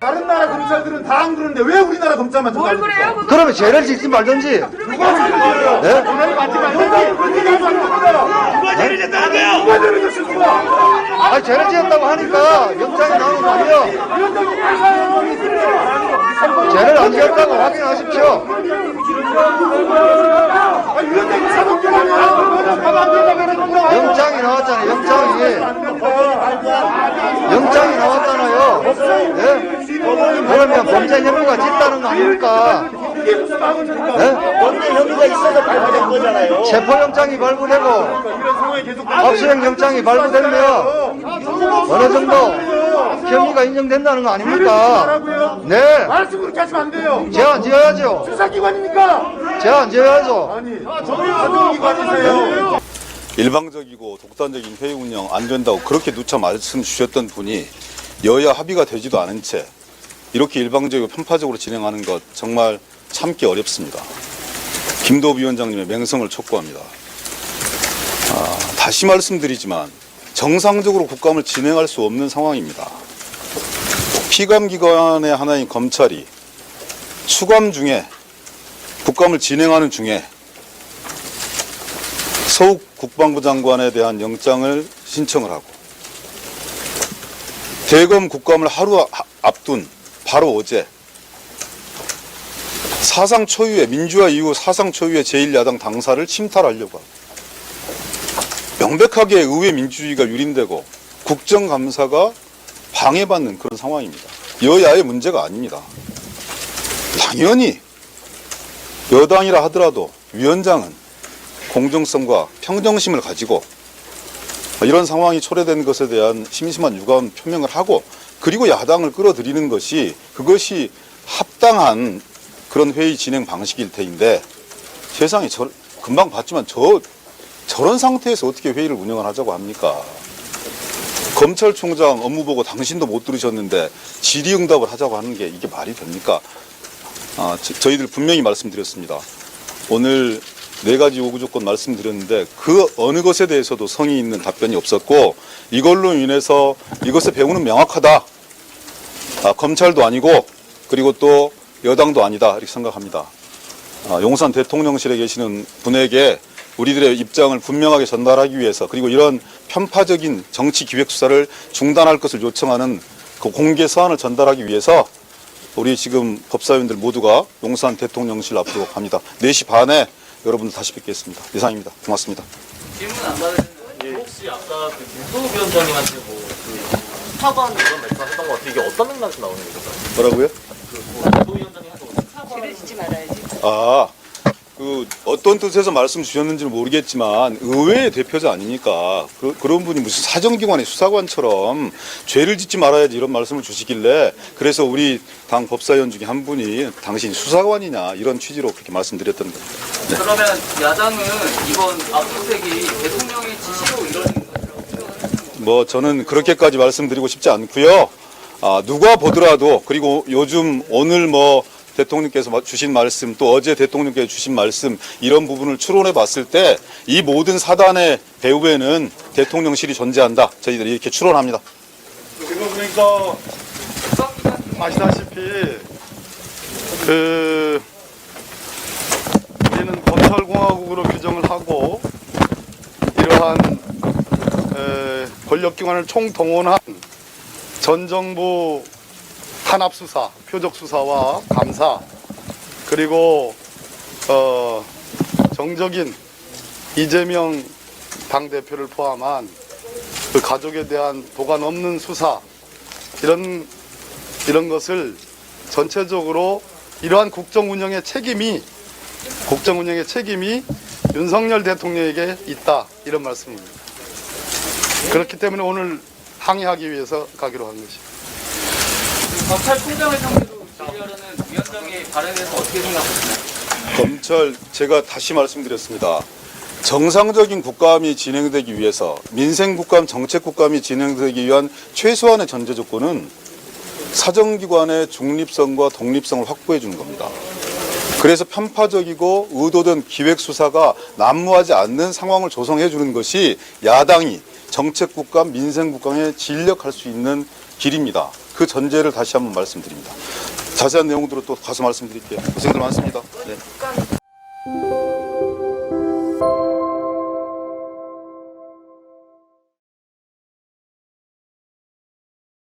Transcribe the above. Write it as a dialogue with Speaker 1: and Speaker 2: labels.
Speaker 1: 다른 나라 검찰들은 다 안 그러는데 왜 우리나라 검찰만
Speaker 2: 뭘 그래요? 그거
Speaker 3: 그러면 죄를 짓지 말든지. 네?
Speaker 1: 누가 죄를 졌다는 거야? 누가 죄를 졌습니까?
Speaker 3: 아니, 죄를 지었다고 하니까 영장이 나오는 거 아니에요? 죄를 안 지었다고 확인하십시오. 영장이 나왔잖아요. 영장이 나왔잖아요. 예? 그러면 범죄 혐의가 짙다는 거 아닙니까?
Speaker 4: 범죄 혐의가 있어서 발부된 거잖아요.
Speaker 3: 체포영장이 발부되고 압수수색 영장이 발부되면 어느 정도 혐의가 인정된다는 거 아닙니까? 네.
Speaker 1: 말씀 그렇게 하시면 안 돼요.
Speaker 3: 제한 지어야죠.
Speaker 1: 수사기관입니까?
Speaker 3: 제한 지어야죠.
Speaker 1: 아니, 사정기관이세요.
Speaker 5: 일방적이고 독단적인 회의 운영 안 된다고 그렇게 누차 말씀 주셨던 분이 여야 합의가 되지도 않은 채 이렇게 일방적이고 편파적으로 진행하는 것 정말 참기 어렵습니다. 김도읍 위원장님의 맹성을 촉구합니다. 다시 말씀드리지만 정상적으로 국감을 진행할 수 없는 상황입니다. 피감기관의 하나인 검찰이 추감 중에 국감을 진행하는 중에 서욱 국방부 장관에 대한 영장을 신청을 하고 대검 국감을 하루 앞둔 바로 어제 사상 초유의 민주화 이후 사상 초유의 제1야당 당사를 침탈하려고 합니다. 명백하게 의회 민주주의가 유린되고 국정감사가 방해받는 그런 상황입니다. 여야의 문제가 아닙니다. 당연히 여당이라 하더라도 위원장은 공정성과 평정심을 가지고 이런 상황이 초래된 것에 대한 심심한 유감 표명을 하고 그리고 야당을 끌어들이는 것이 그것이 합당한 그런 회의 진행 방식일 테인데 세상에 금방 봤지만 저런 상태에서 어떻게 회의를 운영을 하자고 합니까? 검찰총장 업무 보고 당신도 못 들으셨는데 질의응답을 하자고 하는 게 이게 말이 됩니까? 저희들 분명히 말씀드렸습니다. 오늘 4가지 요구 조건 말씀드렸는데 그 어느 것에 대해서도 성의 있는 답변이 없었고 이걸로 인해서 이것의 배후는 명확하다. 검찰도 아니고 그리고 또 여당도 아니다 이렇게 생각합니다. 용산 대통령실에 계시는 분에게 우리들의 입장을 분명하게 전달하기 위해서 그리고 이런 편파적인 정치기획수사를 중단할 것을 요청하는 그 공개 서한을 전달하기 위해서 우리 지금 법사위원들 모두가 용산 대통령실 앞으로 갑니다. 4시 반에 여러분들 다시 뵙겠습니다. 이상입니다. 고맙습니다.
Speaker 6: 질문 안 받으셨는데 혹시 아까 그 김도읍 위원장님한테 뭐그 사과한 이런 말씀 하셨던 것 같아요. 이게 어떤 맥락에서 나오는 거죠?
Speaker 5: 뭐라고요?
Speaker 6: 김도읍 위원장님 하고 사과.
Speaker 2: 죄를 짓지 말아야지.
Speaker 5: 어떤 뜻에서 말씀 주셨는지는 모르겠지만 의회의 대표자 아니니까 그런 분이 무슨 사정기관의 수사관처럼 죄를 짓지 말아야지 이런 말씀을 주시길래 그래서 우리 당 법사위원 중에 한 분이 당신이 수사관이냐 이런 취지로 그렇게 말씀드렸던 겁니다.
Speaker 6: 네. 그러면 야당은 이번 압수수색이 대통령의 지시로 이루어진 것이라고 생각하는
Speaker 5: 저는 그렇게까지 말씀드리고 싶지 않고요. 누가 보더라도 그리고 요즘 오늘 대통령께서 주신 말씀 또 어제 대통령께서 주신 말씀 이런 부분을 추론해 봤을 때 이 모든 사단의 배후에는 대통령실이 존재한다. 저희들이 이렇게 추론합니다.
Speaker 1: 지금 그러니까 아시다시피 우리는 검찰공화국으로 규정을 하고 이러한 권력기관을 총동원한 전 정부 탄압수사, 표적수사와 감사 그리고 정적인 이재명 당대표를 포함한 그 가족에 대한 도가 넘는 수사 이런 것을 전체적으로 이러한 국정운영의 책임이 윤석열 대통령에게 있다 이런 말씀입니다. 그렇기 때문에 오늘 항의하기 위해서 가기로 한 것입니다.
Speaker 6: 검찰총장을 상대로 질의하려는 위원장의 발언에 대해서 어떻게 생각하시나요?
Speaker 5: 제가 다시 말씀드렸습니다. 정상적인 국감이 진행되기 위해서 민생국감, 정책국감이 진행되기 위한 최소한의 전제 조건은 사정기관의 중립성과 독립성을 확보해 주는 겁니다. 그래서 편파적이고 의도된 기획수사가 난무하지 않는 상황을 조성해 주는 것이 야당이 정책국감, 민생국감에 진력할 수 있는 길입니다. 그 전제를 다시 한번 말씀드립니다. 자세한 내용들은 또 가서 말씀드릴게요. 고생들 많습니다. 네.